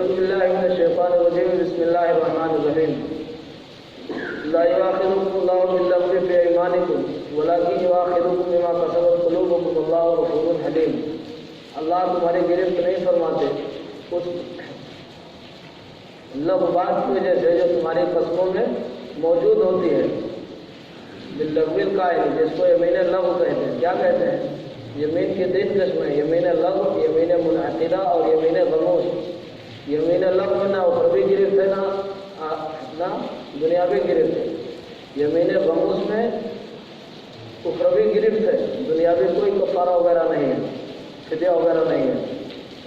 أعوذ بالله من الشيطان الرجيم بسم الله الرحمن الرحيم لا يؤاخذكم الله باللغو في أيمانكم ولكن يؤاخذكم بما كسبت قلوبكم والله غفور حليم. اللہ تمہاری گرفت نہیں فرماتے اس لغو بات کی وجہ سے جو تمہاری قسموں میں موجود ہوتی ہے. باللغو القائل جس کو یمین لغو کہتے ہیں. کیا کہتے ہیں؟ یمین کی تین قسمیں: یمین لغو، یمین منعقدہ اور یمین غموس. یمین لغو میں نہ اخروی گرفت ہے نہ دنیاوی گرفت ہے. یمین غموس میں اخروی گرفت ہے، دنیاوی کوئی کفارہ وغیرہ نہیں ہے، فدیہ وغیرہ نہیں ہے.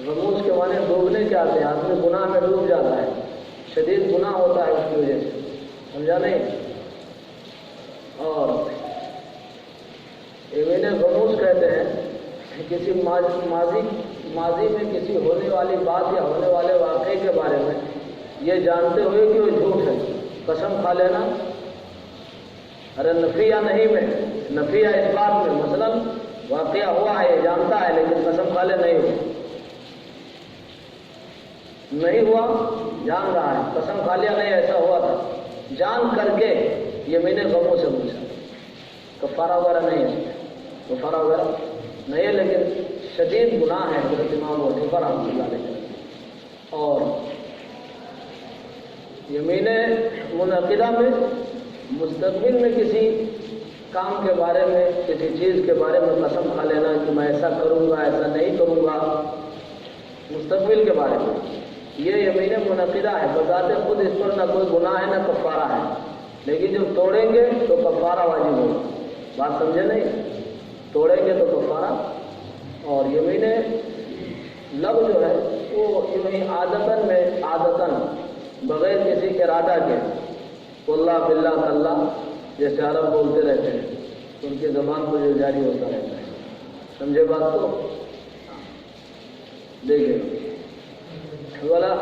غموس کے معنی ڈوبنے کے آتے ہیں، آدمی گناہ میں ڈوب جاتا ہے، شدید گناہ ہوتا ہے اس کی وجہ سے. سمجھا نہیں؟ اور یمین غموس کہتے ہیں کسی ماضی میں کسی ہونے والی بات یا ہونے والے واقعے کے بارے میں یہ جانتے ہوئے کہ وہ جھوٹ ہے قسم کھا لینا. ارے نفی یا نہیں میں، نفی یا اس بات میں، مثلا واقعہ ہوا ہے یہ جانتا ہے لیکن قسم کھا لے نہیں ہوا، نہیں ہوا جان رہا ہے، قسم کھا لیا نہیں ایسا ہوا تھا، جان کر کے یمین غموس سے پوچھا. کفارہ وغیرہ نہیں ہے، کفارہ وغیرہ نہیں ہے، لیکن شدید گناہ ہے حضرت امام ابو حنیفہ رحمۃ اللہ علیہ. اور یمین منعقدہ میں مستقبل میں کسی کام کے بارے میں، کسی چیز کے بارے میں قسم کھا لینا کہ میں ایسا کروں گا، ایسا نہیں کروں گا، مستقبل کے بارے میں، یہ یمین منعقدہ ہے. بذات خود اس پر نہ کوئی گناہ ہے نہ کفارہ ہے، لیکن جب توڑیں گے تو کفارہ واجب ہوگا. بات سمجھے نہیں؟ توڑیں گے تو کفارہ. اور یمین لغو جو ہے وہ عادتاً بغیر کسی ارادہ کے، واللہ باللہ اللہ جیسے عرب بولتے رہتے ہیں، ان کی زبان کو جو جاری ہوتا رہتا ہے. سمجھے بات کو؟ دیکھیے والا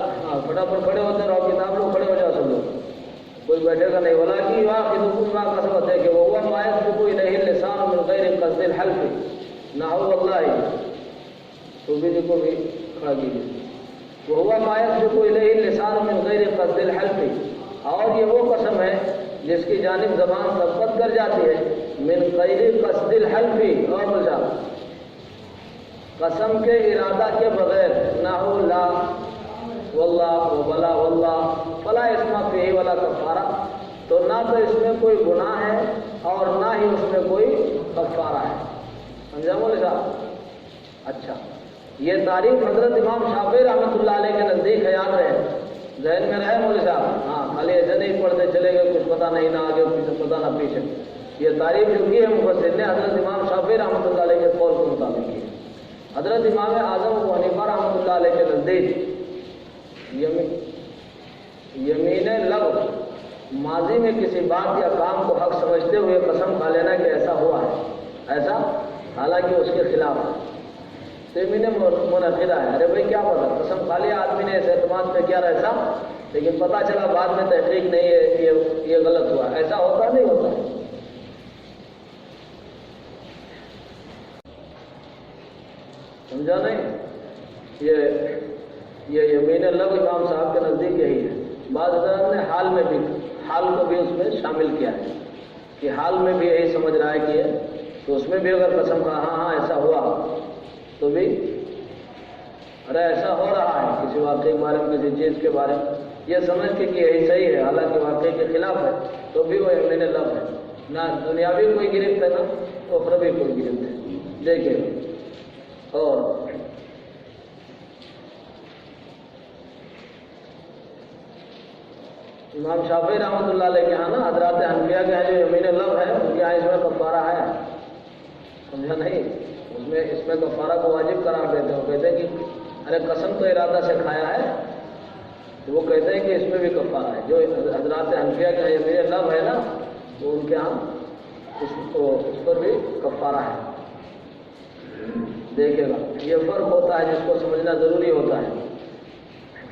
فٹافٹ کھڑے ہوتے رہو، کتاب لوگ کھڑے ہو جاؤ سب لوگ، کوئی بیٹھے گا نہیں. والا کی واقعہ کا سبب ہے کہ وہ مایت کو کوئی نہیں لسان من غیر قصد الحلف نحو واللہ. تو بھی کو بھی کھڑا کیجیے. وہ مایت کو کوئی نہیں لسان من غیر قصد الحلف، اور یہ وہ قسم ہے جس کی جانب زبان ثبت کر جاتی ہے من غیر قصد الحلف، اور بجا قسم کے ارادہ کے بغیر. نحو لا واللہ وبلا واللہ فلا اسم فیہ ولا کفارہ. تو نہ تو اس میں کوئی گناہ ہے اور نہ ہی اس میں کوئی کفارہ ہے. سمجھا مولوی صاحب؟ اچھا، یہ تعریف حضرت امام شافعی رحمۃ اللہ علیہ کے نزدیک ہے، یاد رہے، ذہن میں رہے مولوی صاحب. ہاں، خالی ایسے نہیں پڑھتے چلے گئے، کچھ پتہ نہیں نہ آگے پیچھے پتہ نہ پیچھے. یہ تعریف جو کی ہے مفسر نے حضرت امام شافعی رحمۃ اللہ علیہ کے قول کے مطابق کی ہے. حضرت امام اعظم ابو حنیفہ رحمۃ اللہ علیہ کے نزدیک یمین لغو ماضی میں کسی بات یا کام کو حق سمجھتے ہوئے قسم کھا لینا کہ ایسا ہوا ہے، ایسا حالانکہ اس کے خلاف ہے، تو یمین منعقدہ ہے. ارے بھائی کیا پتا، قسم کھا لیا آدمی نے، اس اعتماد پہ کیا ایسا، لیکن پتہ چلا بعد میں تحقیق نہیں ہے، یہ غلط ہوا. ایسا ہوتا نہیں ہوتا ہے. سمجھا نہیں؟ یہ یمین لغو امام صاحب کے نزدیک یہی ہے. بعض حضرات نے حال کو بھی اس میں شامل کیا ہے کہ حال میں بھی یہی سمجھ رہا ہے کہ تو اس میں بھی اگر قسم کہا ہاں ایسا ہوا تو بھی ارے ایسا ہو رہا ہے کسی واقعے کے بارے میں، کسی چیز کے بارے میں، یہ سمجھ کے کہ یہی صحیح ہے حالانکہ واقعے کے خلاف ہے، تو بھی وہ یمین لغو ہے. نہ دنیاوی کوئی گرفت ہے نہ اخروی کوئی گرفت ہے. دیکھیں، اور امام شافعی رحمۃ اللہ علیہ کے یہاں نا حضرات حنفیہ کے ہیں جو یمین لغو ہے، ان کے یہاں اس میں کفارہ ہے. سمجھا نہیں؟ اس میں کفارہ کو واجب قرار دیتے ہیں. وہ کہتے ہیں کہ ارے قسم تو ارادہ سے کھایا ہے، تو وہ کہتے ہیں کہ اس میں بھی کفارہ ہے. جو حضرات حنفیہ کے یمین لغو ہے نا، تو ان کے یہاں اس پر بھی کفارہ ہے. دیکھے گا یہ فرق ہوتا ہے جس کو سمجھنا ضروری ہوتا ہے.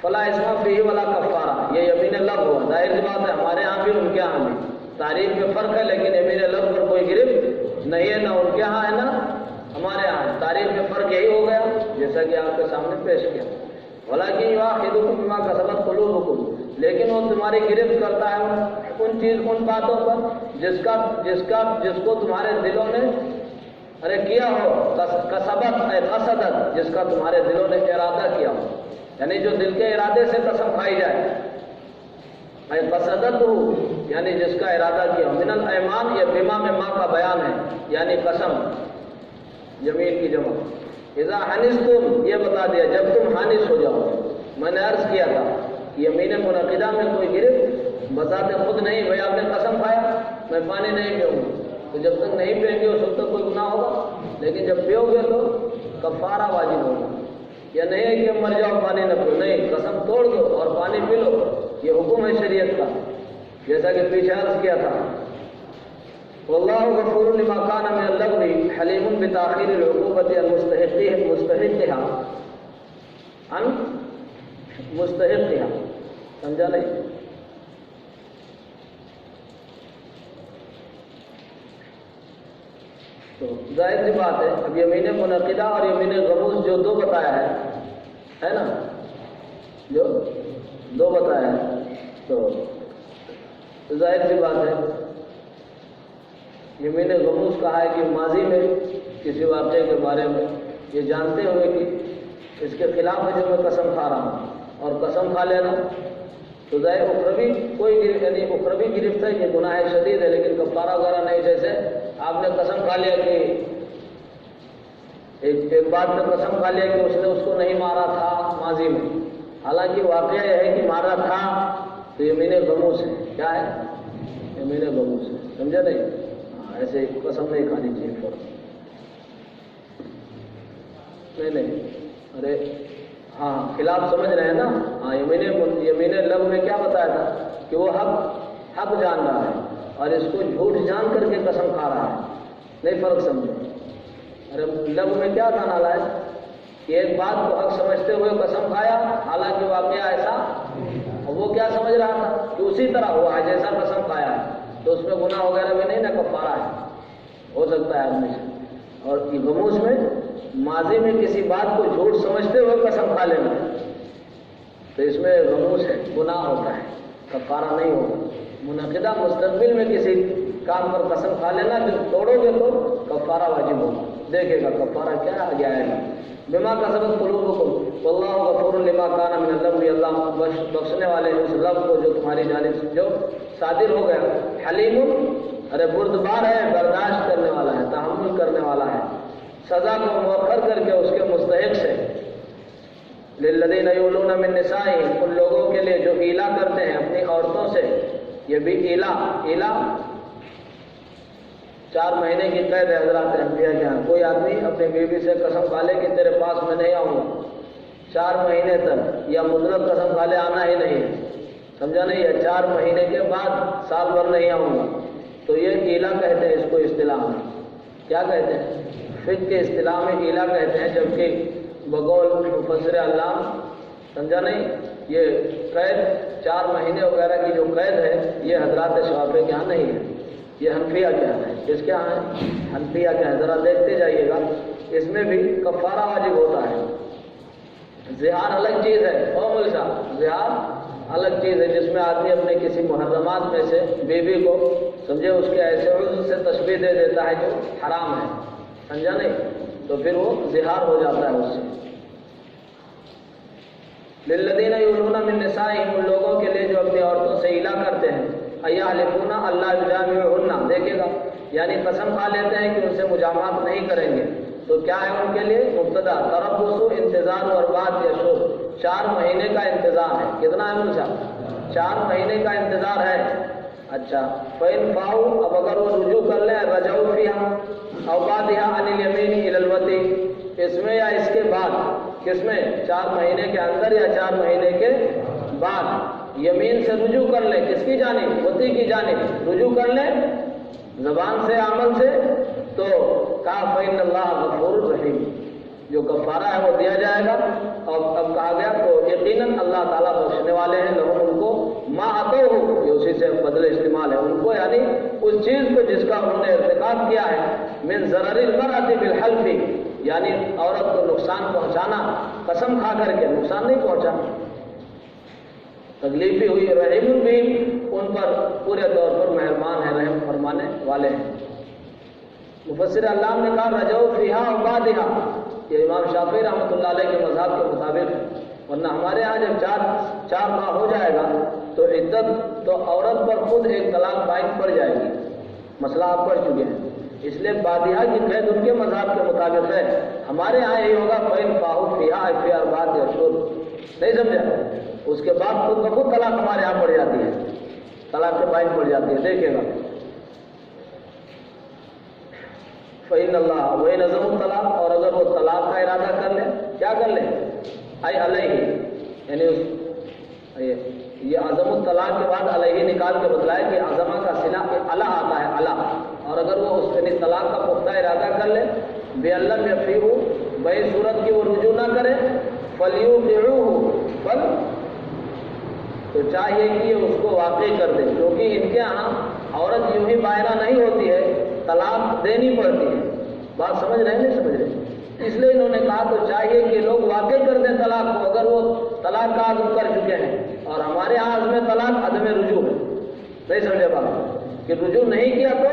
فلا اسم فیہ ولا کفارہ، یہ یمین لغو ہوا. ظاہر سی بات ہے ہمارے یہاں بھی ان کے یہاں بھی تعریف میں فرق ہے، لیکن یمین لغو پر کوئی گرفت نہیں ہے، نہ ان کے یہاں ہے نہ ہمارے یہاں. تعریف میں فرق یہی ہو گیا جیسا کہ آپ کے سامنے پیش کیا. ولیکن یؤاخذکم بما کسبت قلوبکم، لیکن وہ تمہاری گرفت کرتا ہے ان باتوں پر جس کو تمہارے دلوں نے کیا ہو، کسبت اے قصدت، جس کا تمہارے دلوں نے ارادہ کیا ہو، یعنی جو دل کے ارادے سے قسم کھائی جائے، اے قصدت ہو یعنی جس کا ارادہ کیا ہو، من الایمان، یہ بما میں ماں کا بیان ہے، یعنی قسم یمین کی جمع۔ اذا حنستم، یہ بتا دیا جب تم حانس ہو جاؤ۔ میں نے عرض کیا تھا یمین منعقدہ میں کوئی گرفت بذات خود نہیں، بھائی آپ نے قسم کھایا میں پانی نہیں پیوں گا، تو جب تک نہیں پئیں گے اس وقت تک کوئی گناہ ہوگا، لیکن جب پیو گے تو کفارہ واجب ہوگا۔ یا نہیں ہے کہ مر جاؤ پانی نہ پیو، نہیں، قسم توڑ دو اور پانی پی لو، یہ حکم ہے شریعت کا، جیسا کہ پیچھے عرض کیا تھا۔ واللہ غفور لما کان من اللغو حلیم بتاخیر العقوبۃ عن مستحقها، سمجھا نہیں؟ تو ظاہر سی بات ہے، اب یمین منعقدہ اور یمین غموس جو دو بتایا ہے نا، جو دو بتایا ہے، تو ظاہر سی بات ہے یمین غموس کہا ہے کہ ماضی میں کسی واقعے کے بارے میں یہ جانتے ہوئے کہ اس کے خلاف ہے جو میں قسم کھا رہا ہوں، اور قسم کھا لینا تو ظاہر اخروی کوئی یعنی اخروی گرفت ہے، یہ گناہ شدید ہے، لیکن کفارہ وغیرہ نہیں۔ جیسے آپ نے قسم کھا لیا کہ ایک بات میں قسم کھا لیا کہ اس نے اس کو نہیں مارا تھا ماضی میں، حالانکہ واقعہ یہ ہے کہ مارا تھا، تو یمین غموس ہے۔ کیا ہے؟ یمین غموس ہے، سمجھا نہیں؟ ایسے قسم نہیں کھانی چاہیے فوراً، نہیں، ارے ہاں خلاف سمجھ رہے ہیں نا؟ ہاں، یمین لغو میں کیا بتایا تھا کہ وہ حق جان رہا ہے اور اس کو جھوٹ جان کر کے قسم کھا رہا ہے، نہیں فرق سمجھو۔ ارے لغو میں کیا تھا نالا ہے کہ ایک بات کو حق سمجھتے ہوئے قسم کھایا، حالانکہ واقعہ ایسا، اور وہ کیا سمجھ رہا تھا کہ اسی طرح ہوا ہے جیسا قسم کھایا ہے، تو اس میں گناہ وغیرہ بھی نہیں نا، کفارہ ہے، ہو سکتا ہے آدمی سے۔ اور غموس میں ماضی میں کسی بات کو جھوٹ سمجھتے ہوئے قسم کھا لینا، تو اس میں غموس ہے، گناہ ہوتا ہے، کفارہ نہیں ہوگا۔ منعقدہ مستقبل میں کسی کام پر قسم کھا لینا، جب توڑو گے تو کفارہ واجب ہوگا، دیکھے گا کفارہ کیا آگے آئے گا۔ بما کسبت قلوبکم واللہ غفور لما کان من اللغو، اللہ بخشنے والے ہیں اس لغو کو جو تمہاری جانب سے جو صادر ہو گیا۔ حلیم، ارے بردبار ہے، برداشت کرنے والا ہے، تحمل کرنے والا ہے، سزا کو مؤخر کر کے اس کے مستحق سے۔ للذین یولون من نسائہم، ان لوگوں کے لیے جو ایلا کرتے ہیں اپنی عورتوں سے، یہ بھی ایلا 4 مہینے کی قید ہے حضرات انبیاء کے ہاں۔ کوئی آدمی اپنی بیوی سے قسم کھا لے کہ تیرے پاس میں نہیں آؤں گا 4 مہینے تک، یا مطلق قسم کھا لے آنا ہی نہیں ہے، سمجھا نہیں ہے، 4 مہینے کے بعد سال بھر نہیں آؤں گا، تو یہ ایلا کہتے ہیں اس کو اصطلاح میں۔ کیا کہتے ہیں؟ فقہ کے اصطلاح میں ایلا کہتے ہیں، جبکہ بقول مفسر علام، سمجھا نہیں، یہ قید 4 مہینے وغیرہ کی جو قید ہے یہ حضرات شافعی کے یہاں نہیں ہے، یہ حنفیہ کے یہاں ہے۔ کس کے یہاں ہے؟ حنفیہ کے یہاں۔ ذرا دیکھتے جائیے گا، اس میں بھی کفارہ واجب ہوتا ہے۔ زہار الگ چیز ہے، مول صاحب، زہار الگ چیز ہے جس میں آدمی اپنے کسی محرمات میں سے بیوی کو سمجھے اس کے ایسے عضو سے تشبیہ دے دیتا ہے جو حرام ہے، سمجھا نہیں، تو پھر وہ زہار ہو جاتا ہے اس سے۔ للذین یولون من نسائہم، ان لوگوں کے لیے جو اپنی عورتوں سے ایلا کرتے ہیں، ایحلفون اللہ یجامعہن، دیکھے گا یعنی قسم کھا لیتے ہیں کہ ان سے مجامعات نہیں کریں گے، تو کیا ہے ان کے لیے؟ مبتدا تربص، انتظار، اور بعد یشور، 4 مہینے کا انتظار ہے۔ کتنا ہے مول صاحب؟ 4 مہینے کا انتظار ہے۔ اچھا، فَإِن فَاؤوا، اب اگر وہ رجوع کر لیں، رجعوا فیہا او بعدها عن الیمین الی الوطی، اس میں یا اس کے بعد، کس میں؟ 4 مہینے کے اندر یا 4 مہینے کے بعد یمین سے رجوع کر لیں، کس کی جانب؟ وطی کی جانب رجوع کر لیں، زبان سے عمل سے، تو کہا فَإِنَّ اللَّهَ غَفُورٌ رَحِيمٌ، جو کفارہ ہے وہ دیا جائے گا۔ اور اب کہا گیا تو یقیناً اللہ تعالیٰ بخشنے والے ہیں، لوگوں ان کو ما عطوہ، یہ اسی سے بدل استعمال ہے، ان کو یعنی اس چیز کو جس کا انہوں نے ارتکاب کیا ہے، من ضرر المرأة بالحلف، یعنی عورت کو نقصان پہنچانا، قسم کھا کر کے نقصان نہیں پہنچا، تکلیفی ہوئی، رحیم بہم ان پر پورے طور پر مہربان ہے، رحم فرمانے والے ہیں۔ مفسر علام نے کہا رجعوا فیہا عبادہا، یہ امام شافعی رحمۃ اللہ علیہ کے مذہب کے مطابق ہے، ورنہ ہمارے ہاں جب چار ماہ ہو جائے گا تو عدت تو عورت پر خود ایک طلاق قائم پڑ جائے گی، مسئلہ آپ پڑھ چکے ہیں، اس لیے بادیہ کی قید ان کے مذہب کے مطابق ہے، ہمارے ہاں یہی ہوگا فَإِن فَاحُوا فِيهَا فِي أَرْبَعَةِ أَشْهُرٍ، نہیں سمجھا؟ اس کے بعد خود بخود طلاق ہمارے یہاں پڑ جاتی ہے، طلاق کے قائم پڑ جاتی ہے، دیکھے گا فَإِنَّ اللَّهَ وَإِنْ عَزَمُوا الطَّلَاقَ، اور اگر وہ طلاق کا ارادہ کر لیں، کیا کر لیں؟ اے علیہ، یعنی یہ عزم الطلاق کے بعد علیہ نکال کے بتلایا کہ عزمہ کا صلہ علا آتا ہے، علا، اور اگر وہ اس کے طلاق کا پختہ ارادہ کر لے بِأَلَّمْ يَفِيهُ، بھائی صورت کی وہ رجوع نہ کرے، فَلْيُوقِعُوهُ، بل تو چاہیے کہ یہ اس کو واقع کر دے، کیونکہ ان کے ہاں عورت یوں ہی بائنا نہیں ہوتی ہے، طلاق دینی پڑتی ہے، بات سمجھ رہے ہیں نہیں سمجھ رہے؟ اس لیے انہوں نے کہا تو چاہیے کہ لوگ واقع کر دیں طلاق کو، اگر وہ طلاق کا عزم کر چکے ہیں، اور ہمارے ہاں عزم طلاق عدم رجوع ہے، نہیں سمجھے بات کہ رجوع نہیں کیا تو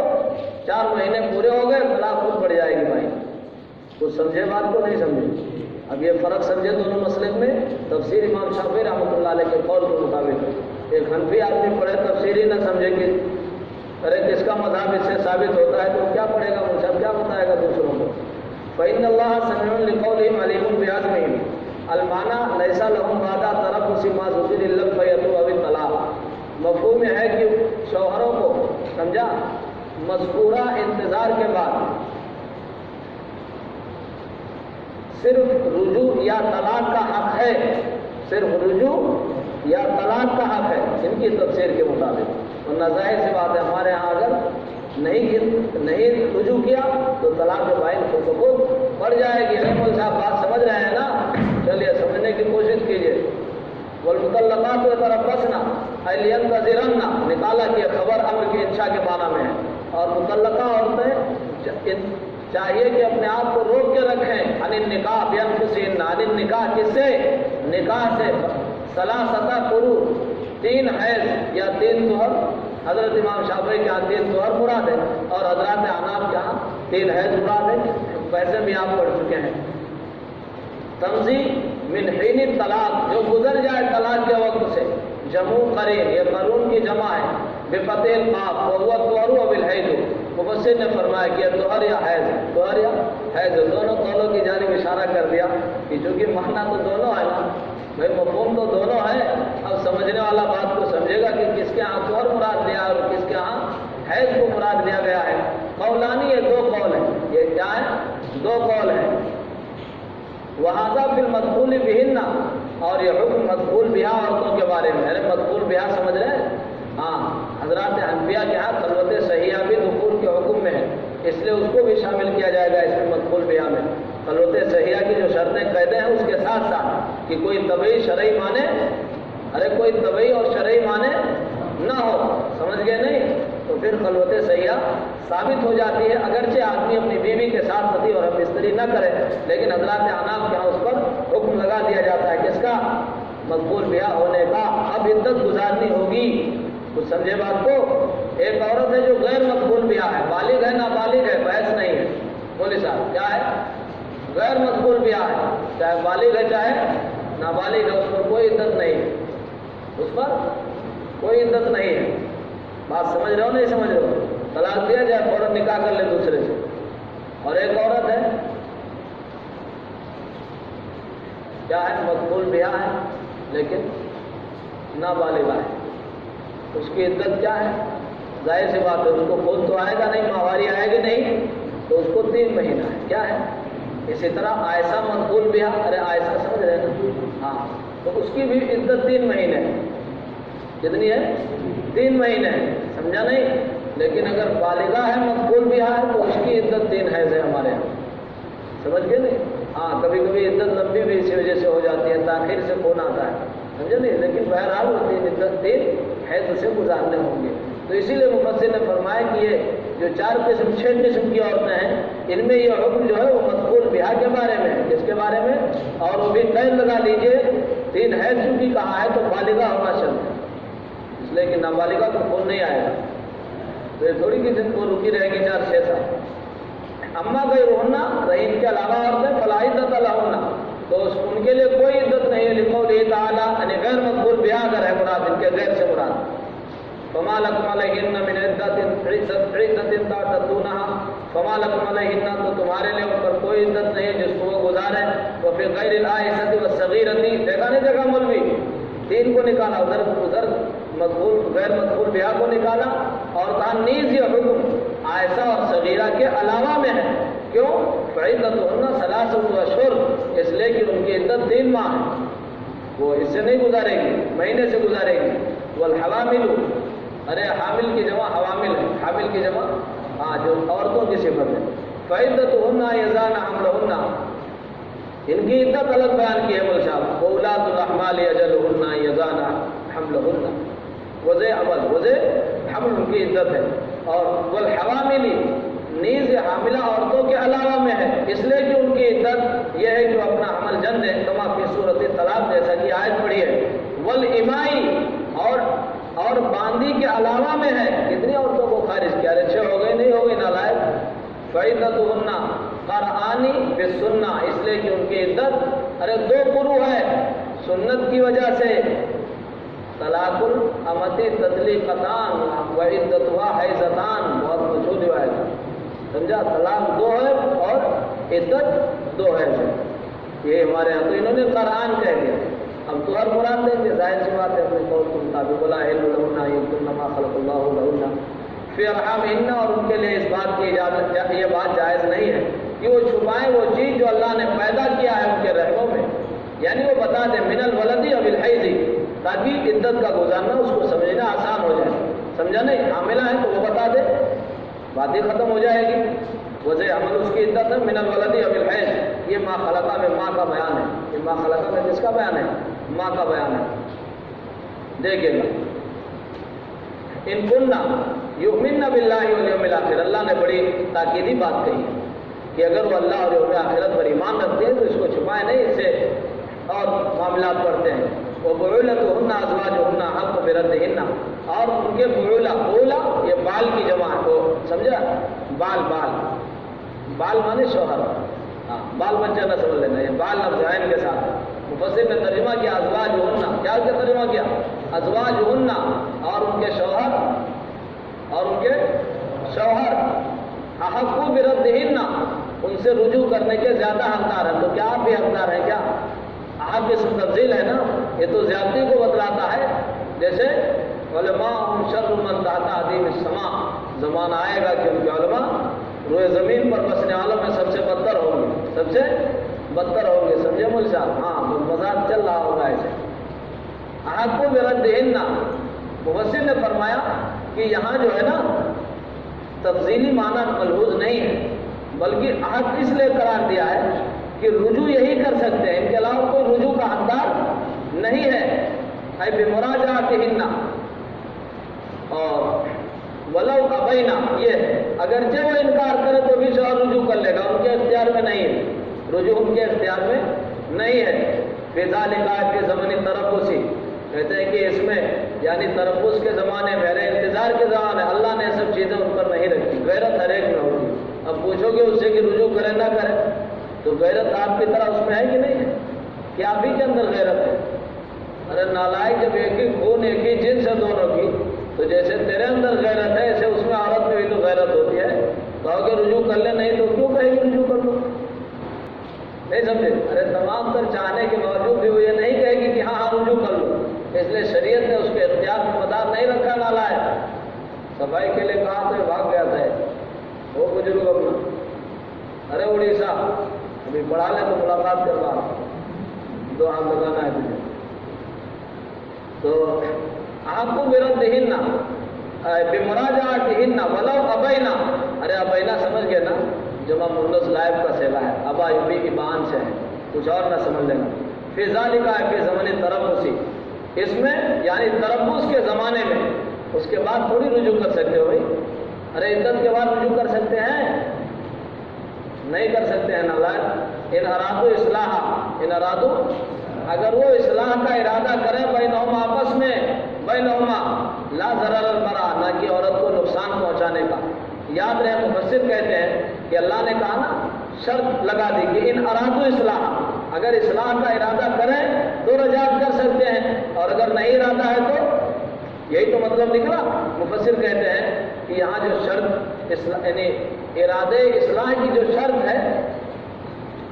4 مہینے پورے ہو گئے، طلاق خود پڑ جائے گی بھائی، کچھ سمجھے بات کو نہیں سمجھے؟ اب یہ فرق سمجھے دونوں مسئلے میں، تفسیر امام شافعی رحمۃ اللہ علیہ کے قول کے مطابق، ایک حنفی آدمی پڑھے تفسیر ہی نہ سمجھے کہ ارے کس کا مذہب اس سے ثابت ہوتا ہے تو کیا پڑھے گا، مجھے کیا بتائے گا دوسروں کو؟ فَإِنَّ اللَّهَ سَمِيعٌ لِقَوْلِهِمْ عَلِيمٌ بِعَزْمِهِمْ، المعنى لَيْسَ لَهُمْ بَعْدَ تَرَبُّصِ مَا ذُكِرَ إِلَّا الْبَيْعَةُ أَوِ الطَّلَاقُ، مفہوم میں ہے کہ شوہروں کو سمجھا مذکورہ انتظار کے بعد صرف رجوع یا طلاق کا حق ہے، صرف رجوع یا طلاق کا حق ہے ان کی تفسیر کے مطابق، ورنہ ظاہر سی بات ہے ہمارے ہاں اگر نہیں رجوع کیا تو طلاق کے بائن خود بخود پڑ جائے گی۔ احمد صاحب بات سمجھ رہے ہیں نا؟ چلیے سمجھنے کی کوشش کیجیے۔ والمطلقات یتربصن ای لینتظرن، نکالا کہ خبر امر کی انشاء کے معنی میں ہے، اور مطلقہ عورتیں چاہیے کہ اپنے آپ کو روک کے رکھیں عن النکاح بانفسہن، عن النکاح کس سے؟ نکاح سے، ثلاثۃ قروء، 3 حیض یا 3 طہر، حضرت امام شافعی کے ہاں 3 طہر مراد ہے، اور حضرات احناف کے ہاں 3 حیض مراد ہے، ویسے بھی آپ پڑھ چکے ہیں۔ تمضی من حین الطلاق، جو گزر جائے طلاق کے وقت سے، جمع قرین، یہ قرون کی جمع ہے، بفتح القاف وهو الطہر وبالحیض، مفسر نے فرمایا کہ طہر یا حیض، طہر یا حیض دونوں قولوں کی جانب اشارہ کر دیا کہ چونکہ معنی تو دونوں ہے نا بھائی، مفہوم تو دونوں ہے، اب سمجھنے والا بات کو سمجھے گا کہ کس کے ہاں طہر مراد لیا اور کس کے ہاں حیض کو مراد لیا گیا ہے۔ قولانی، یہ 2 قول ہیں، یہ کیا ہے؟ 2 قول ہیں۔ وَهَذَا فِي الْمَدْخُولِ بِهِنَّ، اور یہ حکم مدخول بہا عورتوں کے بارے میں، یعنی مدخول بہا سمجھ رہے ہیں؟ ہاں، حضرات حنفیہ کے ہاں خلوت صحیحہ بھی دخول کے حکم میں ہے، اس لیے اس کو بھی شامل کیا جائے گا اس میں مدخول بہا میں، خلوت صحیحہ کی جو شرطیں قیدیں ہیں اس کے ساتھ ساتھ کہ کوئی طبعی شرعی معنی، ارے کوئی طبعی اور شرعی معنی نہ ہو، سمجھ گئے نہیں؟ تو پھر خلوت صحیحہ ثابت ہو جاتی ہے، اگرچہ آدمی اپنی بیوی کے ساتھ پتی اور ہم بستری نہ کرے، لیکن حضرات احناف کے ہاں اس پر حکم لگا دیا جاتا ہے، کس کا؟ مقبول بیاہ ہونے کا۔ اب عدت گزارنی ہوگی، کچھ سمجھے بات کو؟ ایک عورت ہے جو غیر مقبول بیاہ ہے، بالغ ہے نابالغ ہے، بحث نہیں ہے، بولے صاحب کیا ہے؟ غیر مقبول بیاہ ہے، چاہے بالغ ہے چاہے نابالغ ہے، اس پر کوئی عدت نہیں ہے، اس پر کوئی عدت نہیں ہے۔ بات سمجھ رہے ہو نہیں سمجھ رہے ہو؟ طلاق دیا جائے فوراً نکاح کر لے دوسرے سے۔ اور ایک عورت ہے کیا ہے؟ مقبول بیاہ ہے لیکن نابالغہ ہے، اس کی عدت کیا ہے؟ ظاہر سی بات ہے اس کو خود تو آئے گا نہیں، ماہواری آئے گی نہیں، تو اس کو 3 مہینہ ہے، کیا ہے؟ اسی طرح عائشہ مقبول بیاہ، ارے عائشہ سمجھ رہے ہیں نا؟ ہاں، تو اس کی بھی عدت 3 مہینے ہے، کتنی ہے؟ 3 مہینے ہے، سمجھا نہیں؟ لیکن اگر بالغہ ہے مقبول بیاہ ہے تو اس کی عدت 3 حیض ہے ہمارے یہاں، سمجھ گئے نہیں؟ ہاں، کبھی کبھی عدت لمبی بھی اسی وجہ سے ہو جاتی ہے، تاخیر سے کون آتا ہے، سمجھے نہیں؟ لیکن بہرحال وہ 3 عدت 3 حیض سے گزارنے ہوں گے۔ تو اسی لیے مفسر نے فرمایا کہ یہ جو 4 قسم 6 قسم کی عورتیں ہیں، ان میں یہ حکم جو ہے وہ مقبول بیاہ کے بارے میں ہے، کس کے بارے میں؟ اور وہ بھی قید لگا لیجئے 3 ہے چونکہ کہا ہے تو بالغہ ہونا شرط ہے، اس لیے کہ نابالغہ کو خون نہیں آئے گا، تو یہ تھوڑی کہ جن کو رکی رہے گی 4-6 سال۔ اما غیرہن، رحیم کے علاوہ عورتیں، فلا عدت لہن، تو ان کے لیے کوئی عدت نہیں ہے، لقولہ تعالیٰ، یعنی غیر مقبول بیاہ اگر ہے مراد، ان کے غیر سے مراد۔ فما لکم علیہن من عدت تعتدونہا، فما لکم علیہن، تو تمہارے لیے ان پر کوئی عدت نہیں ہے جس کو وہ گزارے۔ وفی غیر الآئسۃ والصغیرۃ، دیکھا نہیں دیکھا مولوی، 3 کو نکالا، ادھر مقبول غیر مقبول بیاہ کو نکالا، اور کہا نیز یہ حکم عائشہ اور صغیرہ کے علاوہ میں ہے۔ کیوں؟ فعدتہن 3 اشہر، اس لیے کہ ان کی عدت 3 ماہ ہے، وہ اس سے نہیں گزارے گی، مہینے سے گزارے گی۔ والحوامل، ارے حامل کی جمع حوامل ہے، حامل کی جمع جو عورتوں کی صفت ہے۔ فعدتہن یضعن حملہن، ان کی عدت الگ بیان کی ہے مول صاحب، وولاۃ الاحمال اجلہن یضعن حملہن، وضع حمل ان کی عدت ہے۔ اور والحوامل، نیز حاملہ عورتوں کے علاوہ میں ہے، اس لیے کہ ان کی عدت یہ ہے کہ وہ اپنا حمل جن دیں، کما فی صورت طلاق، جیسا کہ آیت پڑھی ہے۔ والامائی، اور باندی کے علاوہ میں ہے، کتنی عورتوں کو خارج کیا، 6 ہو گئی، نہیں ہو گئی نالائق۔ فعدتہن قرآنی بالسنہ، اس لیے کہ ان کی عدت، ارے 2 قروء ہے سنت کی وجہ سے، طلاق الامتی تطلیقتان وعدتها حیضتان، بہت مشہور روایت ہے، سمجھا، طلاق 2 ہے اور عدت 2 ہے، یہ ہمارے یہاں تو انہوں نے قرآن کہہ دیا، ہم تو ہر مراد دیں گے، ظاہر سی بات ہے، اپنے قول کے مطابق ولا حل لهن یکتمن ما خلق اللہ لهن فی ارحامہن، اور ان کے لیے اس بات کی اجازت، یہ بات جائز نہیں ہے کہ وہ چھپائیں وہ چیز جو اللہ نے پیدا کیا ہے ان کے رحموں میں، یعنی وہ بتا دیں من الولد او الحیض، تاکہ عدت کا گزارنا اس کو سمجھنا آسان ہو جائے، سمجھا نہیں، حاملہ ہے تو وہ بتا دے، بات ہی ختم ہو جائے گی۔ وضع حمل اس کی عدت ہے، من الولد او الحیض، یہ ما خلقہ میں ماں کا بیان ہے، یہ ما خلقہ میں کس کا بیان ہے؟ ماں کا بیان ہے، دیکھیں گا۔ ان کننا یؤمنن باللہ والیوم الآخر، اللہ نے بڑی تاکیدی بات کہی کہ اگر وہ اللہ اور یوم آخرت پر ایمان رکھتے ہیں تو اس کو چھپائیں نہیں، اس سے اور معاملات پڑھتے ہیں۔ وبعولتهن ازواجهن حق بردهن، اور ان کے بعولہ یہ بال کی جمع ہے، تو سمجھا، بال مانے شوہر، بال بچہ نہ سمجھ لینا، یہ بال لفظ عین کے ساتھ، مفسر نے ترجمہ کیا ازواجهن، کیا ترجمہ کیا؟ ازواجهن، اور ان کے شوہر، احق بردهن، ان سے رجوع کرنے کے زیادہ حقدار ہیں، تو کیا آپ بھی حقدار ہیں کیا؟ آپ اس تفضیل ہے نا، یہ تو زیادتی کو بتلاتا ہے، جیسے علماء شر من تحت عدیم السماء، زمانہ آئے گا کہ ان کے علماء روئے زمین پر بسنے والوں میں سب سے بدتر ہوں گے، سمجھے مول صاحب؟ ہاں، مذاق چل رہا ہوگا ایسے۔ احق بردہن، مفسر نے فرمایا کہ یہاں جو ہے نا تفضیلی معنی ملحوظ نہیں ہے، بلکہ احق اس لیے قرار دیا ہے کہ رجوع یہی کر سکتے ہیں، ان کے علاوہ کوئی رجوع کا حقدار نہیں ہے۔ اے بمراجعتہن، اور ولو ابینا، یہ اگرچہ وہ انکار کرے تو بھی شوہر رجوع کر لے گا، ان کے اختیار میں نہیں ہے، رجوع ان کے اختیار میں نہیں ہے۔ فی ذالک، فی زمن تربص، کہتے ہیں کہ اس میں یعنی تربص کے زمانے میں، انتظار کے زمانے، اللہ نے سب چیزیں ان پر نہیں رکھی، غیرت ہر ایک میں ہوگی۔ اب پوچھو گے اس سے کہ رجوع کرے نہ کرے، تو غیرت آپ کی طرح اس میں ہے کہ نہیں ہے؟ کہ آپ ہی کے اندر غیرت ہے؟ ارے نالائق، جب ایک ہی خون ایک ہی جنس ہے دونوں کی، تو جیسے تیرے اندر غیرت ہے ایسے اس میں عورت میں بھی تو غیرت ہوتی ہے، کہو کہ رجوع کر لے، نہیں تو کیوں کہے گی رجوع کر لو؟ نہیں سمجھے؟ ارے تمام تر چاہنے کے باوجود بھی وہ یہ نہیں کہے گی کہ ہاں رجوع کر لو، اس لیے شریعت نے اس کے اختیار میں مدار نہیں رکھا۔ نالائق صفائی کے لیے کہا تو بھاگ گیا تھا وہ بزرگ اپنا، ارے اڑیسہ ابھی پڑھا لے تو ملاقات کروا، 2 ہاتھ لگانا ہے تجھے۔ تو آپ کو بردہن بمراجعتہن ولو ابینا، ارے ابینا سمجھ گئے نا، جمع مؤنث غائب کا صیغہ ہے، ابا یوبی کی بان سے ہے، کچھ اور نہ سمجھ لینا۔ فی ذالک، فی زمن تربص، اس میں یعنی تربص کے زمانے میں، اس کے بعد تھوڑی رجوع کر سکتے ہو بھائی، ارے عدت کے بعد رجوع کر سکتے ہیں؟ نہیں کر سکتے ہیں نالائق۔ ان ارادو اصلاح، ان ارادو اگر وہ اصلاح کا ارادہ کرے بینہما آپس میں، بینہما لا ضرر البرا، نہ کہ عورت کو نقصان پہنچانے کا۔ یاد رہے مفسر کہتے ہیں کہ اللہ نے کہا نا شرط لگا دی کہ ان ارادو اصلاح، اگر اصلاح کا ارادہ کریں تو رجعت کر سکتے ہیں، اور اگر نہیں ارادہ ہے تو یہی تو مطلب نکلا۔ مفسر کہتے ہیں کہ یہاں جو شرط یعنی ارادے اصلاح کی جو شرط ہے،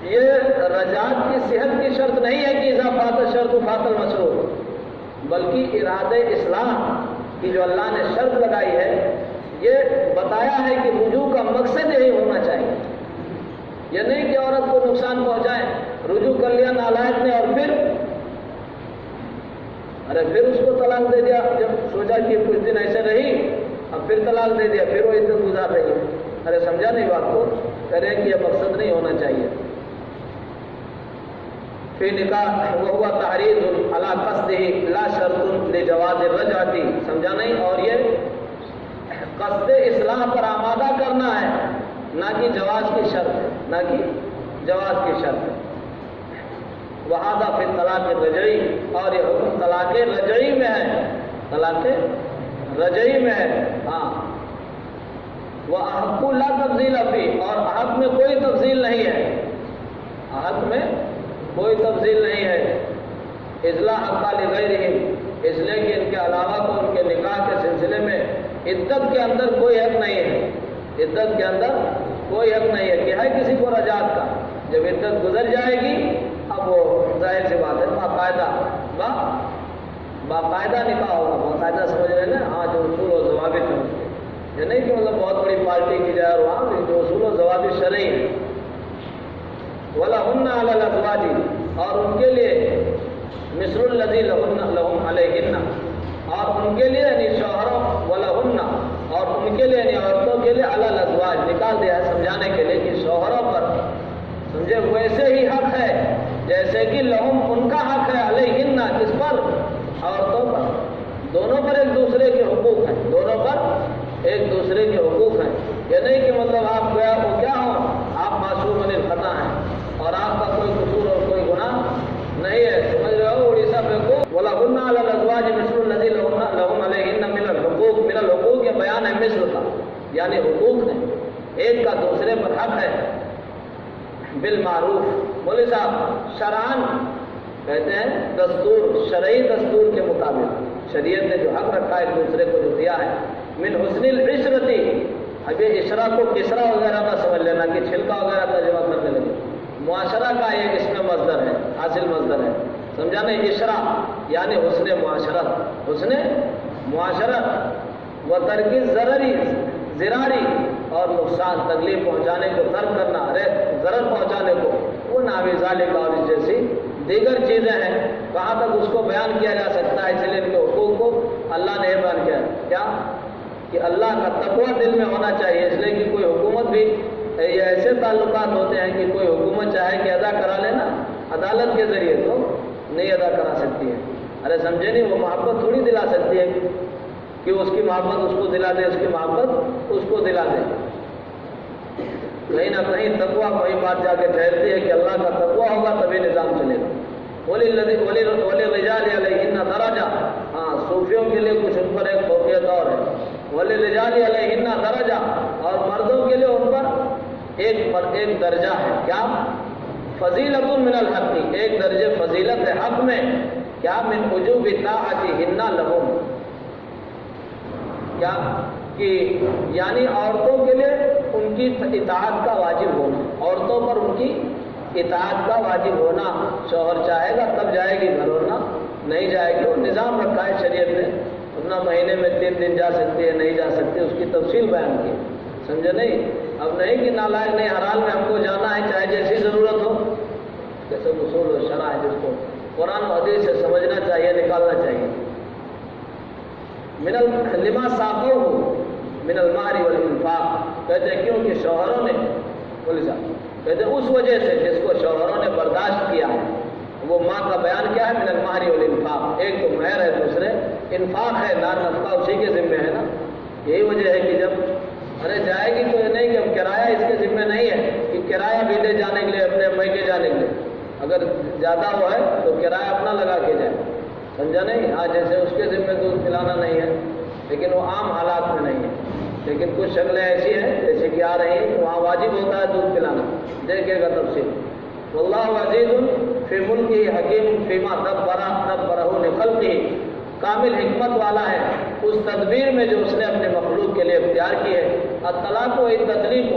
یہ رجعت کی صحت کی شرط نہیں ہے کہ اذا فات الشرط فات المشروط، بلکہ ارادے اصلاح کی جو اللہ نے شرط لگائی ہے، یہ بتایا ہے کہ رجوع کا مقصد یہی ہونا چاہیے۔ یہ نہیں کہ عورت کو نقصان پہنچائے، رجوع کر لیا نالائق نے اور پھر اس کو طلاق دے دیا، جب سوچا کہ کچھ دن ایسے رہی اب پھر طلاق دے دیا، پھر وہ عدت گزار رہی ہے۔ ارے سمجھا نہیں بات کو، کرے کہ یہ مقصد نہیں ہونا چاہیے۔ فی نکاح وہو تحرید علی قصدہ لا شرط لجواز الرجعۃ، سمجھا نہیں؟ اور یہ قصد اصلاح پر آمادہ کرنا ہے، نہ کہ جواز کی شرط ہے، نہ کہ جواز کی شرط ہے۔ وہذا فی طلاق رجعی، اور یہ حکم طلاق رجعی میں ہے، طلاق رجعی میں ہے۔ ہاں، وَأَحَقُّ لَا تَفْضِيلَ فِيهِ، اور حق میں کوئی تفضیل نہیں ہے، حق میں کوئی تفضیل نہیں ہے۔ اصلاح حق لغیرہم، اس لیے کہ ان کے علاوہ کو ان کے نکاح کے سلسلے میں عدت کے اندر کوئی حق نہیں ہے، عدت کے اندر کوئی حق نہیں ہے کہ ہے کسی کو رجعت کا۔ جب عدت گزر جائے گی اب وہ ظاہر سی بات ہے باقاعدہ نکاح ہوگا، باقاعدہ سمجھ رہے ہیں نا؟ ہاں، جو اصول و ضوابط ہیں، یہ نہیں کہ مطلب بہت بڑی پارٹی کی جائے، اور وہاں جو اصول و ضوابط شرعی ہیں۔ وَلَهُنَّ عَلَى الْأَزْوَاجِ، اور ان کے لیے مِثْلُ الَّذِي لَهُمْ عَلَيْهِنَّ، اور ان کے لیے یعنی شوہروں، وَلَهُنَّ، اور ان کے لیے یعنی عورتوں کے لیے عَلَى الْأَزْوَاج نکال دیا ہے سمجھانے کے لیے کہ شوہروں پر سمجھے ویسے ہی حق ہے جیسے کہ لہم ان کا حق ہے، علیہن کس پر؟ عورتوں پر۔ دونوں پر ایک دوسرے کے حقوق ہیں، دونوں پر ایک دوسرے کے حقوق ہیں۔ یہ نہیں کہ مطلب آپ گیا وہ کیا ہو، آپ معصوم الخطا ہیں اور آپ کا کوئی قصور اور کوئی گناہ نہیں ہے، سمجھ رہے ہو؟ اڑیسہ پہ کو وَلَهُنَّ عَلَى الْأَزْوَاجِ مِثْلُ الَّذِي لَهُمْ عَلَيْهِنَّ مِنَ الْحُقُوقِ، من الحقوق یہ بیان ہے مثل کا، یعنی حقوق نے ایک کا دوسرے پر حق ہے۔ بالمعروف، مولوی صاحب شرعاً کہتے ہیں دستور، شرعی دستور کے مطابق شریعت نے جو حق رکھا ہے ایک دوسرے کو جو دیا ہے، من حسن العشرتی، اب یہ عشرہ کو کسرا وغیرہ نہ سمجھ لینا کہ چھلکا وغیرہ ترجمہ کرنے لگے، معاشرہ کا یہ اس میں مصدر ہے، حاصل مصدر ہے، سمجھا نہیں؟ عشرہ یعنی حسن معاشرت، حسن معاشرت، و ترک ضرری، ضراری اور نقصان تکلیف پہنچانے کو ترک کرنا، ضرر پہنچانے کو، وہ ناوی ذالک اور اس جیسی دیگر چیزیں ہیں۔ کہاں تک اس کو بیان کیا جا سکتا ہے؟ اس لیے ان کے حقوق کو اللہ نے یہ بیان کیا کیا کہ اللہ کا تقوی دل میں ہونا چاہیے، اس لیے کہ کوئی حکومت بھی یہ ایسے تعلقات ہوتے ہیں کہ کوئی حکومت چاہے کہ ادا کرا لینا عدالت کے ذریعے تو نہیں ادا کرا سکتی ہے۔ ارے سمجھے نہیں؟ وہ محبت تھوڑی دلا سکتی ہے کہ اس کی محبت اس کو دلا دے، اس کی محبت اس کو دلا دے۔ کہیں نہ کہیں تقویٰ وہی بات جا کے ٹھہرتی ہے کہ اللہ کا تقویٰ ہوگا تبھی نظام چلے گا۔ وَلِلرِّجَالِ عَلَيْهِنَّ دَرَجَةٌ، ہاں صوفیوں کے لیے کچھ ان پر ایک فوقیت اور ہے۔ وَلِلرِّجَالِ عَلَيْهِنَّ دَرَجَةٌ، اور مردوں کے لیے ان پر ایک درجہ ہے، کیا؟ فضیلۃ من الحق، ایک درجے فضیلت ہے حق میں، کیا؟ من وجوب طاعتہن لہم، کیا کہ یعنی عورتوں کے لیے ان کی اطاعت کا واجب ہونا، عورتوں پر ان کی اطاعت کا واجب ہونا، شوہر چاہے گا تب جائے گی گھر، ورنہ نہیں جائے گی۔ وہ نظام رکھا ہے شریعت نے، ورنہ مہینے میں 3 دن جا سکتی ہے، نہیں جا سکتی، اس کی تفصیل بیان کی، سمجھے نہیں؟ اب نہیں کہ نالائق نہیں، حرال میں ہم کو جانا ہے چاہے جیسی ضرورت ہو، جیسے اصول و شرع ہے جس کو قرآن و حدیث سے سمجھنا چاہیے، نکالنا چاہیے۔ من لما ساقوہ من المہر والانفاق، کہتے ہیں کیوں کہ شوہروں نے، بولے صاحب کہتے ہیں اس وجہ سے جس کو شوہروں نے برداشت کیا ہے، وہ ماں کا بیان کیا ہے؟ من المہر والانفاق، ایک تو مہر ہے، دوسرے انفاق ہے، دار نفقہ اسی کے ذمہ ہے نا۔ یہی وجہ ہے کہ جب ارے جائے گی تو یہ نہیں کہ اب کرایہ اس کے ذمہ نہیں ہے کہ کرایہ بھی دے جانے کے لیے، اپنے میکے جانے کے لیے، اگر زیادہ وہ ہے تو کرایہ اپنا لگا کے جائے، سمجھا نہیں؟ آج جیسے اس کے ذمہ دودھ پلانا نہیں ہے، لیکن وہ عام حالات میں نہیں ہے، لیکن کچھ شکلیں ایسی ہیں جیسے کہ آ رہی ہیں وہاں واجب ہوتا ہے دودھ پلانا، دیکھے گا تفصیل۔ واللہ عزیز فی ملکی حکیم فیما دبرہ لخلقہ، کامل حکمت والا ہے اس تدبیر میں جو اس نے اپنے مخلوق کے لیے اختیار کی ہے۔ الطلاق و التطلیق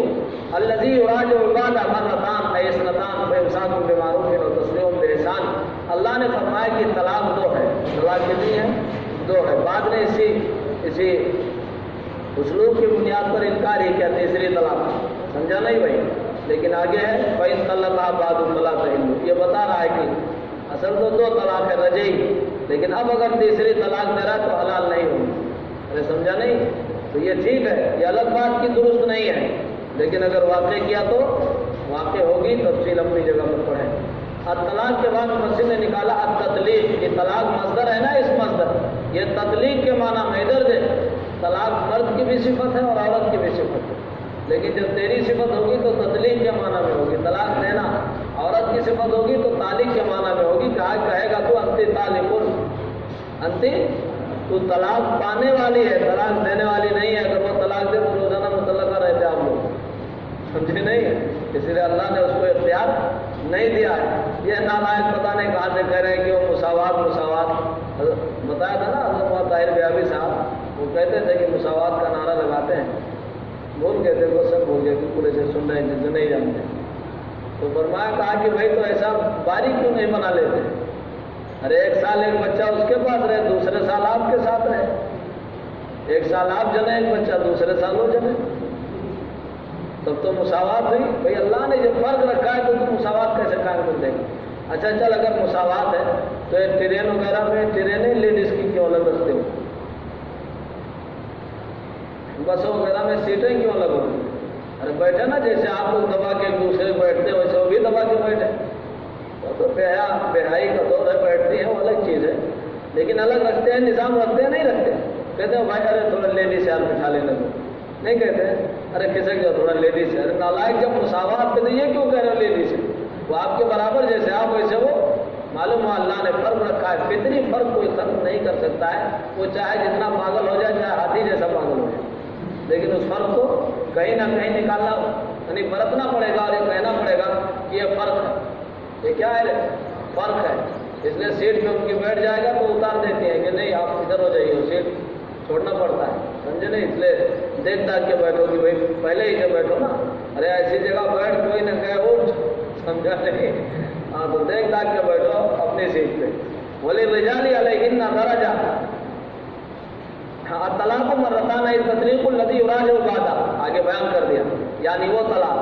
الذی یراجع البعد مرتان ای اثنتان فامساک بمعروف و تسريح باحسان۔ اللہ نے فرمایا کہ طلاق دو ہے، طلاق کتنی ہے؟ دو ہے۔ بعد نے اسی اسلوب کی بنیاد پر انکار ہی کیا تیسری طلاق، سمجھا نہیں بھائی؟ لیکن آگے ہے فَإِن طَلَّقَهَا بَعْدُ فَلَا تَحِلُّ، یہ بتا رہا ہے کہ اصل تو دو طلاق ہے رجعی، لیکن اب اگر تیسری طلاق دے رہا تو حلال نہیں ہوگی، ارے سمجھا نہیں؟ تو یہ ٹھیک ہے، یہ الگ بات کی درست نہیں ہے، لیکن اگر واقع کیا تو واقع ہوگی، تفصیل اپنی جگہ پر پڑھیں۔ الطلاق کے بعد مسجد نے نکالا التطلیق، یہ طلاق مصدر ہے نا، اس مصدر یہ تطلیق کے معنی میں ادھر دے، طلاق مرد کی بھی صفت ہے اور عورت کی بھی صفت ہے، لیکن جب تیری صفت ہوگی تو تطلیق کے معنی میں ہوگی، طلاق دینا۔ عورت کی صفت ہوگی تو طالق کے معنی میں ہوگی، کہے گا تو انتی طالقن، انتی تو طلاق پانے والی ہے، طلاق دینے والی نہیں ہے۔ اگر وہ طلاق دے تو روزانہ مطلقہ رہتے آپ لوگ، سمجھے نہیں؟ اس لیے اللہ نے اس کو اختیار نہیں دیا ہے۔ یہ نالائق پتہ نہیں کہاں سے کہہ رہے ہیں کہ وہ مساوات بتایا تھا نا حضرت طاہر بیابی صاحب، وہ کہتے تھے کہ مساوات کا نعرہ لگاتے ہیں، بھول گئے تھے، وہ سب بھول گئے کہ پورے سے سن رہے ہیں جس سے نہیں جانتے، تو فرمایا کہا کہ بھائی تو ایسا باریک کیوں نہیں بنا لیتے؟ ارے ایک سال ایک بچہ اس کے پاس رہے، دوسرے سال آپ کے ساتھ رہے، ایک سال آپ جنے ایک بچہ، دوسرے سال وہ جنے، تب تو مساوات ہوئی۔ بھائی اللہ نے جب فرق رکھا ہے تو مساوات کیسے قائم کر دے گا؟ اچھا چل اگر مساوات ہے تو ایک ٹرین وغیرہ میں ٹرینیں لیڈیز کی کیوں الگ رکھتے ہو؟ بسوں وغیرہ میں سیٹیں کیوں الگ ہوتی؟ ارے بیٹھے نا، جیسے آپ لوگ دبا کے دوسرے بیٹھتے ہیں ویسے وہ بھی دبا کے بیٹھے، تو بہائی کا دور ہے، بیٹھتی ہیں وہ الگ چیز ہے، لیکن الگ رکھتے ہیں، نظام رکھتے ہیں نہیں رکھتے؟ کہتے ہیں بھائی ارے تھوڑا لیڈیز یار بٹھا لینے دو، نہیں کہتے ارے کھسک جاؤ تھوڑا لیڈیز ہے، ارے نالائق جب مساوات کے تو یہ کیوں کہہ رہے ہو لیڈیز ہے؟ وہ آپ کے برابر جیسے آپ ویسے وہ، معلوم ہوا اللہ نے فرق رکھا ہے، فطری فرق کوئی ختم نہیں کر سکتا ہے، وہ چاہے جتنا پاگل ہو جائے، چاہے ہاتھی جیسا پاگل ہو جائے، لیکن اس فرق کو کہیں نہ کہیں نکالنا یعنی برتنا پڑے گا اور یہ کہنا پڑے گا کہ یہ فرق ہے، یہ کیا ہے؟ فرق ہے۔ اس لیے سیٹ پہ ان کی بیٹھ جائے گا تو اتار دیتے ہیں کہ نہیں آپ ادھر ہو جائیے، سیٹ چھوڑنا پڑتا ہے، سمجھے نہیں؟ اس لیے دیکھ داکھ کے بیٹھو کہ بھائی پہلے ہی سے بیٹھو نا، ارے ایسی جگہ بیٹھ کوئی نہ کہے اٹھ، سمجھا نہیں؟ ہاں تو دیکھ داکھ کے بیٹھو اپنی سیٹ پہ۔ وَلِلرِّجَالِ عَلَيْهِنَّ دَرَجَةٌ طلاق مرتان التطلیق الذی یراجع بعد، آگے بیان کر دیا، یعنی وہ طلاق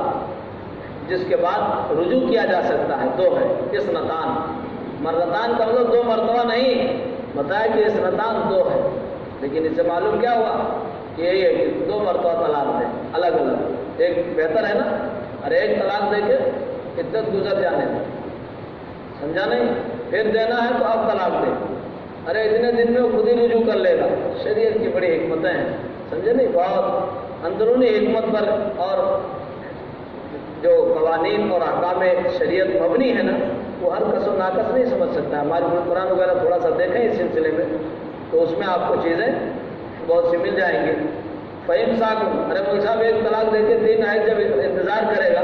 جس کے بعد رجوع کیا جا سکتا ہے، دو ہے، اثنتان، مرتان کا مطلب دو مرتبہ نہیں، بتایا کہ اثنتان دو ہے، لیکن اس سے معلوم کیا ہوا کہ یہی ہے کہ دو مرتبہ طلاق دیں الگ الگ، ایک بہتر ہے نا، ارے ایک طلاق دے کے عدت گزر جانے دیں، سمجھا نہیں؟ پھر دینا ہے تو اب طلاق دیں، ارے اتنے دن میں وہ خود ہی رجوع کر لے گا، شریعت کی بڑی حکمتیں ہیں، سمجھے نہیں؟ بہت اندرونی حکمت پر اور جو قوانین اور احکام شریعت مبنی ہے نا، وہ ہر کس و ناقص نہیں سمجھ سکتا ہے۔ ہمارے قرآن وغیرہ تھوڑا سا دیکھیں اس سلسلے میں تو اس میں آپ کو چیزیں بہت سی مل جائیں گی۔ فَإِمْسَاكٌ، ارے مول صاحب ایک طلاق دے کے 3 حیض جب انتظار کرے گا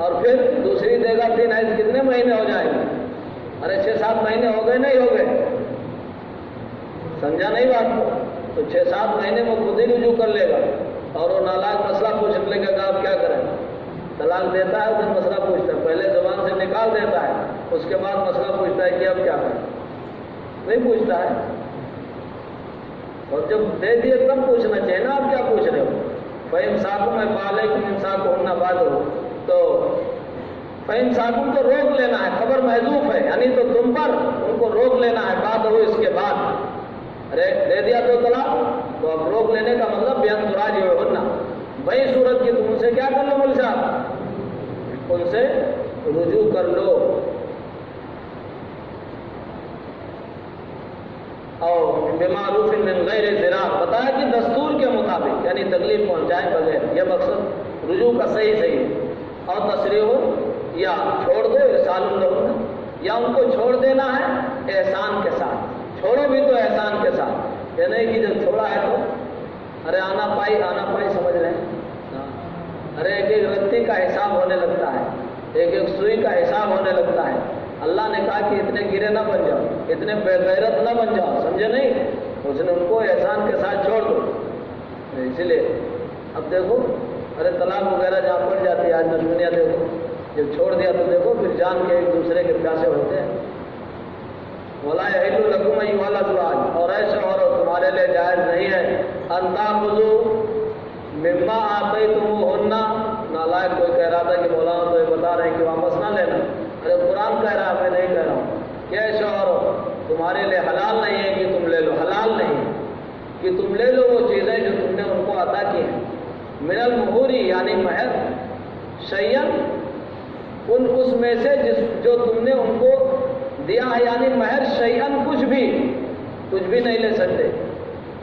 اور پھر دوسری دے گا 3 حیض کتنے مہینے ہو جائیں گے؟ ارے 6-7 مہینے ہو گئے نہیں ہو گئے؟ سمجھا نہیں بات کو؟ تو 6-7 مہینے میں خود ہی رجوع کر لے گا اور وہ نالائق مسئلہ پوچھ لے گا آپ کیا کریں؟ طلاق دیتا ہے پھر مسئلہ پوچھتا ہے، پہلے زبان سے نکال دیتا ہے، اس کے بعد مسئلہ پوچھتا ہے کہ اب کیا کریں؟ نہیں پوچھتا ہے، اور جب دے دیے تب پوچھنا چاہیے نا آپ کیا پوچھ رہے ہو۔ فَإِمْسَاكٌ میں فَعَلَيْكُمْ إِمْسَاكُهُنَّ بَعْدُهُ، تو فَإِمْسَاكٌ تو روک لینا ہے، خبر محذوف ہے، یعنی تو تم پر ان کو روک لینا ہے، بات ہو اس کے بعد، ارے دے دیا تو طلاق، تو اب روک لینے کا مطلب بیان تراجعوهن، بھائی صورت کی تم ان سے کیا کر لو مول صاحب، ان سے رجوع کر لو، اور بمعروف من غیر ضرار، بتایا کہ دستور کے مطابق، یعنی تکلیف پہنچائے بغیر، یہ مقصد رجوع کا صحیح، اور تصریح ہو یا چھوڑ دو ارسال لہن، یا ان کو چھوڑ دینا ہے احسان کے ساتھ. چھوڑو بھی تو احسان کے ساتھ، یہ نہیں کہ جب چھوڑا ہے تو ارے آنا پائی سمجھ رہے ہیں. ارے ایک ایک رتی کا حساب ہونے لگتا ہے، ایک ایک سوئی کا حساب ہونے لگتا ہے. اللہ نے کہا کہ اتنے گرے نہ بن جاؤ، اتنے بے غیرت نہ بن جاؤ، سمجھے نہیں؟ اس نے ان کو احسان کے ساتھ چھوڑ دو. اسی لیے اب دیکھو ارے طلاق وغیرہ جہاں پڑ جاتی ہے آج دشمنیاں دیکھو، جب چھوڑ دیا تو دیکھو پھر جان کے ایک دوسرے کے پیاسے ہوتے ہیں. وَلَا يَحِلُّ لَكُمْ أَيُّهَا الْأَزْوَاجُ، اور ایسے عورت تمہارے لیے جائز نہیں ہے أَن تَأْخُذُوا مِمَّا آتَيْتُمُوهُنَّ. نالائق کوئی کہہ رہا تھا کہ مولانا تو یہ بتا رہے ہیں کہ واپس نہ لینا. ارے قرآن کہہ رہا ہے، میں نہیں کہہ رہا ہوں. کہ ایسے عورت تمہارے لیے حلال نہیں ہے کہ تم لے لو، حلال نہیں کہ تم لے لو وہ چیزیں جو تم نے ان کو عطا کی ہیں. من المہوری یعنی مہر، شیئن اس میں سے جو تم نے ان کو دیا ہے، یعنی مہر شیئن کچھ بھی نہیں لے سکتے.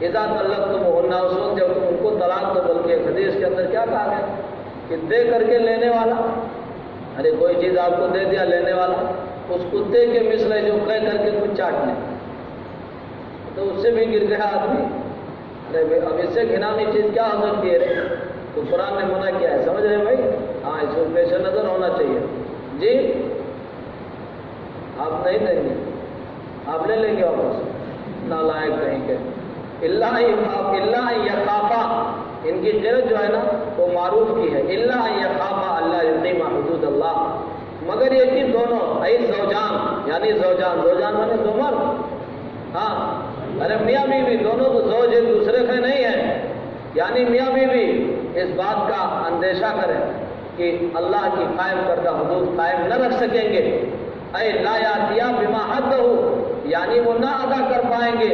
اذا طلقتموهن، اس وقت جب تم ان کو طلاق دو. بلکہ حدیث کے اندر کیا کہا گیا کہ دے کر کے لینے والا، ارے کوئی چیز آپ کو دے دیا لینے والا، اس کتے کے مثل ہے جو کہہ کر کے کچھ چاٹ لے، تو اس سے بھی گر گیا آدمی. ارے اب اس سے گھناؤنی چیز کیا ہو سکتی ہے؟ تو قرآن نے منع کیا ہے، سمجھ رہے ہیں بھائی؟ ہاں، اس کو پیش نظر ہونا چاہیے. جی آپ نہیں دیں گے، آپ لے لیں گے واپس، نالائق کہیں گے. اللہ یخافا، ان کی قرت جو ہے نا وہ معروف کی ہے. اللہ یخافا اللہ یقیما حدود اللہ، مگر یہ کہ دونوں ای زوجان، یعنی زوجان مانے دو مرد. ہاں، ارے میاں بیوی دونوں تو زوج ایک دوسرے کے نہیں ہیں. یعنی میاں بیوی اس بات کا اندیشہ کریں کہ اللہ کی قائم کردہ حدود قائم نہ رکھ سکیں گے. اے لا یاتیا بما حدہ، یعنی وہ نہ ادا کر پائیں گے.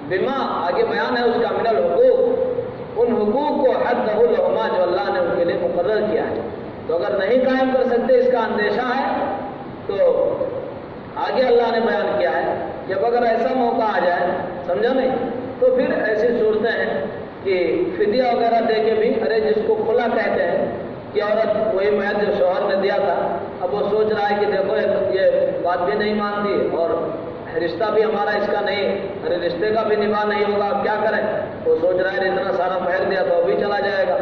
بما آگے بیان ہے اس کا من الحقوق، ان حقوق کو حدہ لہما جو اللہ نے ان کے لیے مقرر کیا ہے. تو اگر نہیں قائم کر سکتے اس کا اندیشہ ہے تو آگے اللہ نے بیان کیا ہے کہ اب اگر ایسا موقع آ جائے، سمجھا نہیں، تو پھر ایسی صورتیں ہیں کہ فدیہ وغیرہ دے کے بھی، ارے جس کو کھلا کہتے ہیں کہ عورت وہی مہر جو شوہر نے دیا تھا، اب وہ سوچ رہا ہے کہ دیکھو یہ بات بھی نہیں مانتی اور رشتہ بھی ہمارا اس کا نہیں، ارے رشتے کا بھی نباہ نہیں ہوگا، اب کیا کریں؟ وہ سوچ رہا ہے اتنا سارا مہر دیا تو ابھی چلا جائے گا،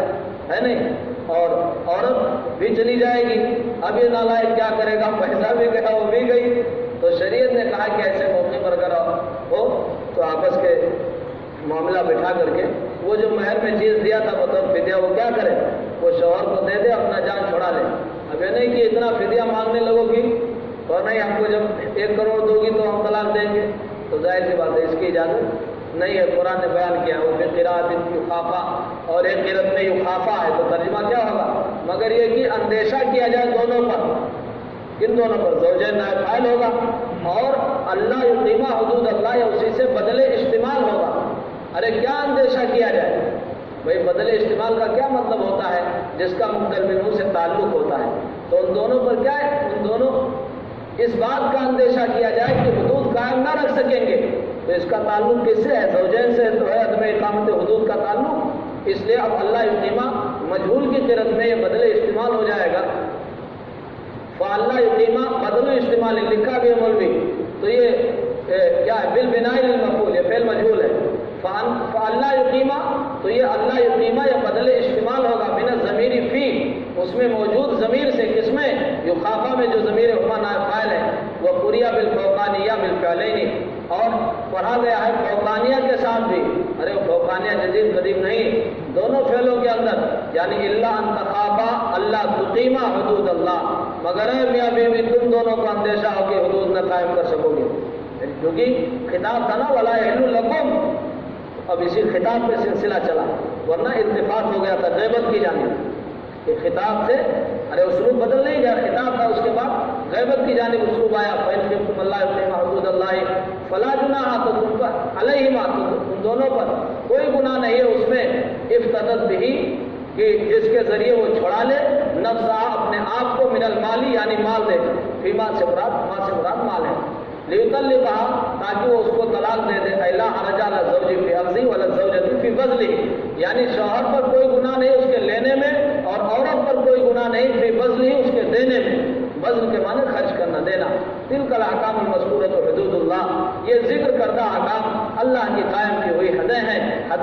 ہے نہیں؟ اور عورت بھی چلی جائے گی. اب یہ نالائق کیا کرے گا؟ پیسہ بھی گیا، وہ بھی گئی. تو شریعت نے کہا کہ ایسے موقع پر اگر ہو تو آپس کے معاملہ بٹھا کر کے وہ جو مہر میں چیز دیا تھا مطلب فدیہ، وہ کیا کرے؟ وہ شوہر کو دے دے، اپنا جان چھڑا لے. اب یہ نہیں کہ اتنا فدیہ مانگنے لگو گی اور نہیں ہم کو جب 1 کروڑ دو گی تو ہم طلاق دیں گے، تو ظاہر سی بات ہے اس کی اجازت نہیں ہے. قرآن نے بیان کیا وہ پھر قراءت یخافا، اور ایک قرأت میں یخافا ہے، تو ترجمہ کیا ہوگا؟ مگر یہ کہ اندیشہ کیا جائے دونوں پر. کن دونوں پر؟ زوجین نائب فاعل ہوگا، اور اللہ یقیما حدود اللہ، یا اسی سے بدلے استعمال ہوگا. ارے کیا اندیشہ کیا جائے بھائی؟ بدلے استعمال کا کیا مطلب ہوتا ہے؟ جس کا مقدر منہ سے تعلق ہوتا ہے. تو ان دونوں پر کیا ہے؟ ان دونوں اس بات کا اندیشہ کیا جائے کہ حدود قائم نہ رکھ سکیں گے. تو اس کا تعلق کس سے ہے؟ زوجین سے تو ہے عدم اقامت حدود کا تعلق. اس لیے اب اللہ یقیما مجہول کی قرأت میں یہ بدلے استعمال ہو جائے گا. فاللہ یقیما بدل استعمال لکھا بھی ہے مولوی، تو یہ کیا ہے؟ بالبناء للمفعول، یہ فعل مجہول ہے. فاللہ یقیما، تو یہ اللہ یقیما یا بدل استعمال ہوگا من الضمیر فی، اس میں موجود ضمیر سے. کس میں؟ یخافا میں جو ضمیر ہما نائب فاعل ہے. وہ قریہ بالفوقانیہ بالفعلین، اور پڑھا گیا ہے فوقانیہ کے ساتھ بھی. ارے فوقانیہ جدید قدیم نہیں، دونوں فعلوں کے اندر. یعنی اللہ ان تخافا اللہ تقیما حدود اللہ، مگر اے میاں بیوی تم دونوں کو اندیشہ ہو کہ حدود نہ قائم کر سکو گے. کیونکہ خطاب تھا نا ولا یحل لکم، اب اسی خطاب پہ سلسلہ چلا، ورنہ اتفاق ہو گیا تھا غیبت کی جانب کہ خطاب سے، ارے اسلوب بدل نہیں گیا، خطاب تھا اس کے بعد غیبت کی جانب اسلوب آیا. فَإِنْ خِفْتُمْ أَلَّا يُقِيمَا حُدُودَ اللَّهِ فَلَا جُنَاحَ، تو تم پر عَلَيْهِمَا، تو تم دونوں پر کوئی گناہ نہیں ہے اس میں. افتدت بِهِ، کہ جس کے ذریعے وہ چھڑا لے نفسہ اپنے آپ کو من المالی یعنی مال دے. فیما سے مراد مال ہے. لیطلقھا، تاکہ وہ اس کو طلاق دے دے. الا حرج علی الزوج فی اخذہ ولا الزوجۃ فی بذلہ، یعنی شوہر پر کوئی گناہ نہیں اس کے لینے میں، اور عورت پر کوئی گناہ نہیں فی بذلہ، اس کے دینے میں. بذل کے معنی خرچ کرنا، دینا.